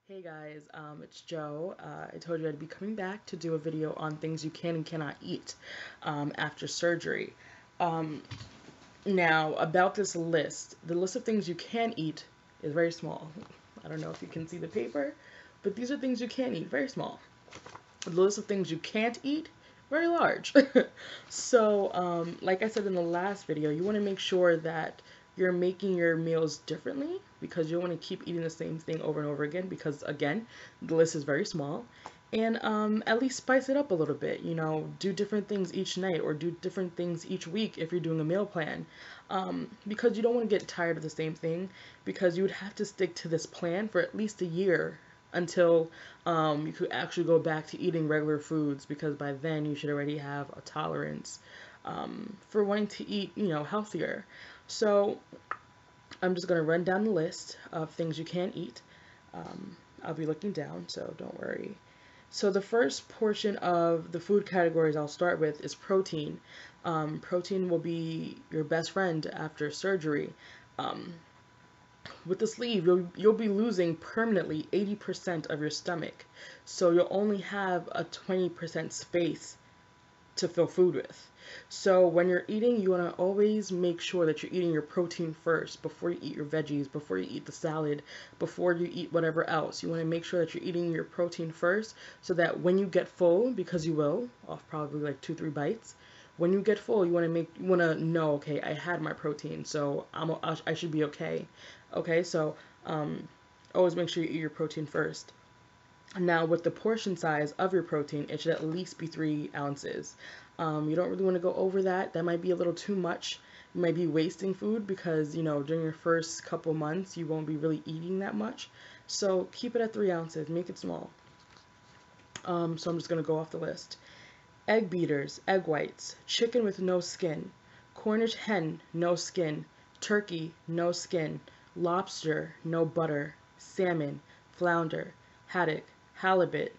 Hey guys, it's Joe. I told you I'd be coming back to do a video on things you can and cannot eat after surgery. Um, Now, about this list, the list of things you can eat is very small. I don't know if you can see the paper, but these are things you can eat, very small. The list of things you can't eat, very large. Like I said in the last video, you want to make sure that you're making your meals differently because you don't want to keep eating the same thing over and over again because, again, the list is very small. And at least spice it up a little bit, do different things each night or do different things each week if you're doing a meal plan. Because you don't want to get tired of the same thing because you would have to stick to this plan for at least a year until you could actually go back to eating regular foods because by then you should already have a tolerance for wanting to eat, healthier. So I'm just going to run down the list of things you can eat. I'll be looking down, so don't worry. So the first portion of the food categories I'll start with is protein. Protein will be your best friend after surgery. Um, with the sleeve, you'll be losing permanently 80% of your stomach. So you'll only have a 20% space to fill food with. So when you're eating, you want to always make sure that you're eating your protein first before you eat your veggies, before you eat the salad, before you eat whatever else. You want to make sure that you're eating your protein first so that when you get full, because you will, off probably like 2, 3 bites, when you get full, you want to know, okay, I had my protein, so I should be okay. Okay, so um, always make sure you eat your protein first. Now, with the portion size of your protein, it should at least be 3 ounces. You don't really want to go over that. That might be a little too much. You might be wasting food because, during your first couple months, you won't be really eating that much. So keep it at 3 ounces, make it small. So I'm just going to go off the list. Egg beaters, egg whites, chicken with no skin, Cornish hen, no skin, turkey, no skin, lobster, no butter, salmon, flounder, haddock, halibut,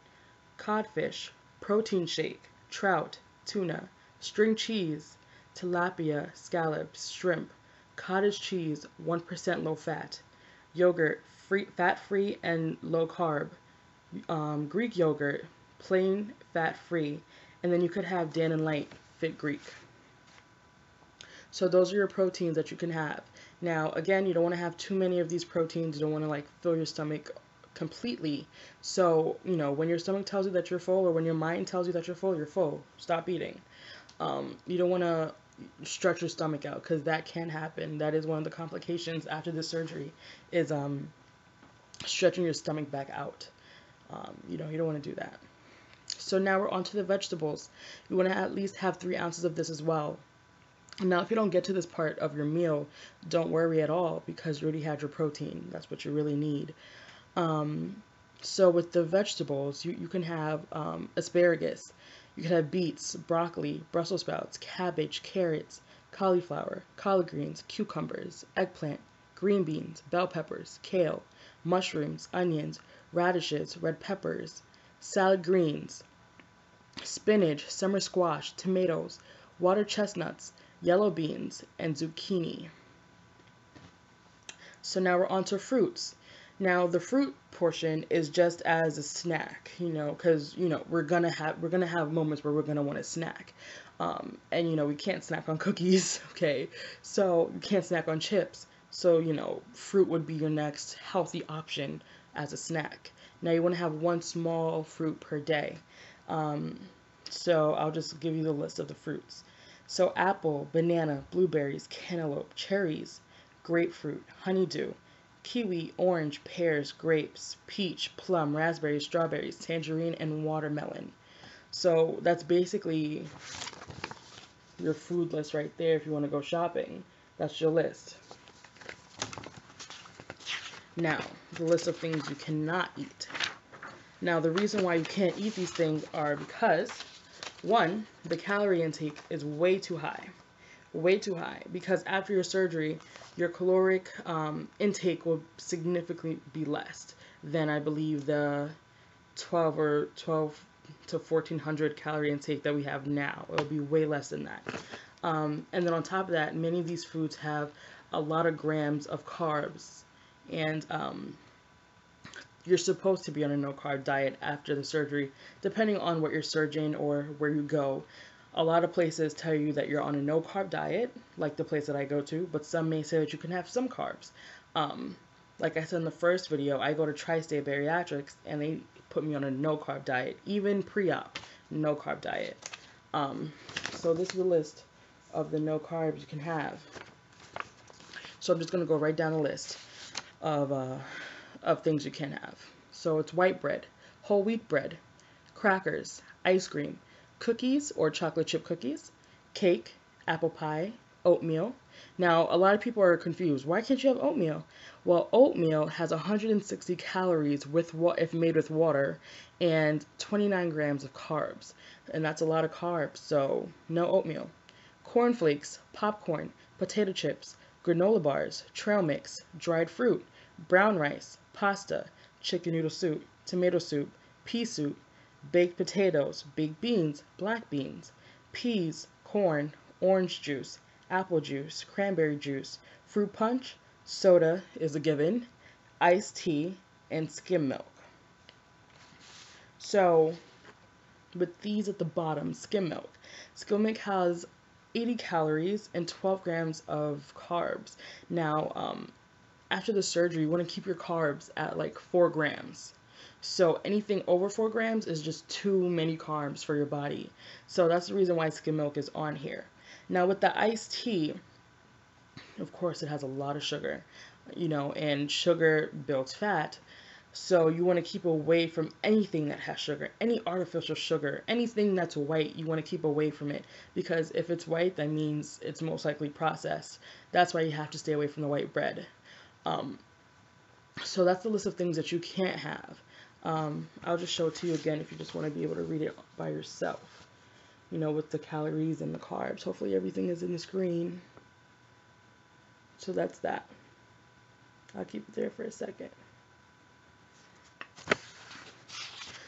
codfish, protein shake, trout, tuna, string cheese, tilapia, scallops, shrimp, cottage cheese, 1% low fat, yogurt, fat free and low carb, Greek yogurt, plain fat free, and then you could have Dannon Light Fit Greek. So those are your proteins that you can have. Now, again, you don't want to have too many of these proteins. You don't want to like fill your stomach completely. So, when your stomach tells you that you're full or when your mind tells you that you're full, you're full. Stop eating. You don't want to stretch your stomach out because that can happen. That is one of the complications after the surgery is stretching your stomach back out. You don't want to do that. So now we're on to the vegetables. You want to at least have 3 ounces of this as well. Now, if you don't get to this part of your meal, don't worry at all because you already had your protein. That's what you really need. Um, so with the vegetables, you can have asparagus. You can have beets, broccoli, Brussels sprouts, cabbage, carrots, cauliflower, collard greens, cucumbers, eggplant, green beans, bell peppers, kale, mushrooms, onions, radishes, red peppers, salad greens, spinach, summer squash, tomatoes, water chestnuts, yellow beans, and zucchini. So now we're on to fruits. Now the fruit portion is just as a snack, because we're gonna have moments where we're gonna want to snack, and we can't snack on cookies, okay? So you can't snack on chips. So fruit would be your next healthy option as a snack. Now you want to have one small fruit per day. Um, so I'll just give you the list of the fruits. So apple, banana, blueberries, cantaloupe, cherries, grapefruit, honeydew, kiwi, orange, pears, grapes, peach, plum, raspberries, strawberries, tangerine, and watermelon. So that's basically your food list right there if you want to go shopping. That's your list. Now, the list of things you cannot eat. Now, the reason why you can't eat these things are because, one, the calorie intake is way too high. Way too high. Because after your surgery, your caloric intake will significantly be less than, I believe, the 12 to 1400 calorie intake that we have now. It'll be way less than that. And then on top of that, many of these foods have a lot of grams of carbs and you're supposed to be on a no carb diet after the surgery, depending on what your surgeon or where you go. A lot of places tell you that you're on a no carb diet, like the place that I go to, but some may say that you can have some carbs. Um, like I said in the first video, I go to Tri-State Bariatrics and they put me on a no carb diet, even pre-op, no carb diet. So this is a list of the no carbs you can have. So I'm just going to go right down the list of things you can have. So it's white bread, whole wheat bread, crackers, ice cream, cookies or chocolate chip cookies, cake, apple pie, oatmeal. Now, a lot of people are confused. Why can't you have oatmeal? Well, oatmeal has 160 calories if made with water and 29 grams of carbs. And that's a lot of carbs, so no oatmeal. Cornflakes, popcorn, potato chips, granola bars, trail mix, dried fruit, brown rice, pasta, chicken noodle soup, tomato soup, pea soup, baked potatoes, baked beans, black beans, peas, corn, orange juice, apple juice, cranberry juice, fruit punch, soda is a given, iced tea, and skim milk. So, with these at the bottom, skim milk. Skim milk has 80 calories and 12 grams of carbs. Now, after the surgery, you want to keep your carbs at like 4 grams. So anything over 4 grams is just too many carbs for your body. So that's the reason why skim milk is on here. Now with the iced tea, of course it has a lot of sugar, and sugar builds fat. So you want to keep away from anything that has sugar, any artificial sugar, anything that's white, you want to keep away from it. Because if it's white, that means it's most likely processed. That's why you have to stay away from the white bread. So that's the list of things that you can't have. I'll just show it to you again if you just want to be able to read it by yourself, with the calories and the carbs. Hopefully everything is in the screen. So that's that. I'll keep it there for a second.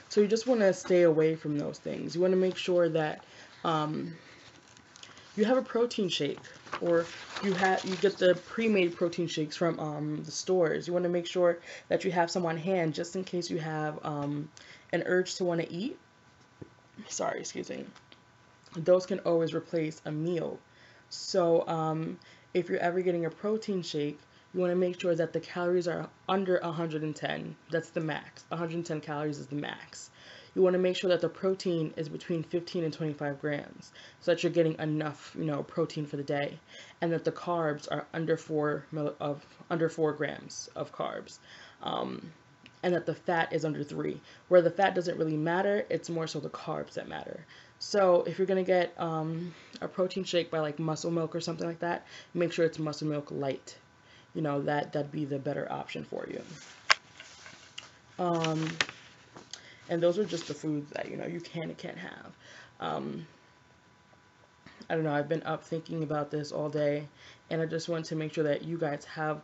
So you just want to stay away from those things. You want to make sure that you have a protein shake, or you get the pre-made protein shakes from the stores. You want to make sure that you have some on hand just in case you have an urge to want to eat. Sorry, excuse me. Those can always replace a meal. So if you're ever getting a protein shake, you want to make sure that the calories are under 110. That's the max. 110 calories is the max. You want to make sure that the protein is between 15 and 25 grams, so that you're getting enough, protein for the day, and that the carbs are under 4 grams of carbs, and that the fat is under 3. Where the fat doesn't really matter, it's more so the carbs that matter. So if you're gonna get a protein shake by like Muscle Milk or something like that, make sure it's Muscle Milk Light. That'd be the better option for you. And those are just the foods that, you can and can't have. I don't know, I've been up thinking about this all day, and I just want to make sure that you guys have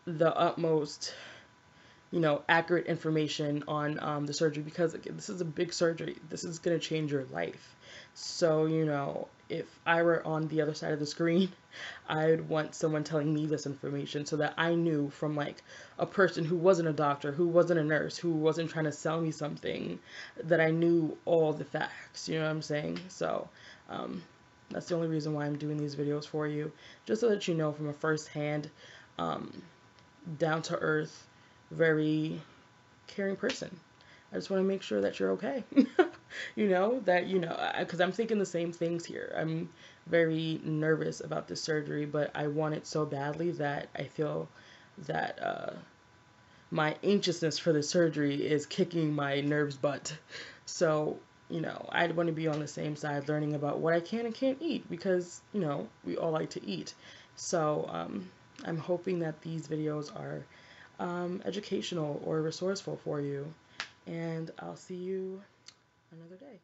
the utmost, accurate information on the surgery, because again, this is a big surgery. This is going to change your life. So, if I were on the other side of the screen, I'd want someone telling me this information so that I knew from like a person who wasn't a doctor, who wasn't a nurse, who wasn't trying to sell me something, that I knew all the facts, you know what I'm saying? So, that's the only reason why I'm doing these videos for you, just so that you know from a first-hand, down-to-earth, very caring person. I just want to make sure that you're okay. Because I'm thinking the same things here. I'm very nervous about this surgery, but I want it so badly that I feel that my anxiousness for the surgery is kicking my nerves butt. So, I'd want to be on the same side learning about what I can and can't eat, because, we all like to eat. So, I'm hoping that these videos are educational or resourceful for you, and I'll see you another day.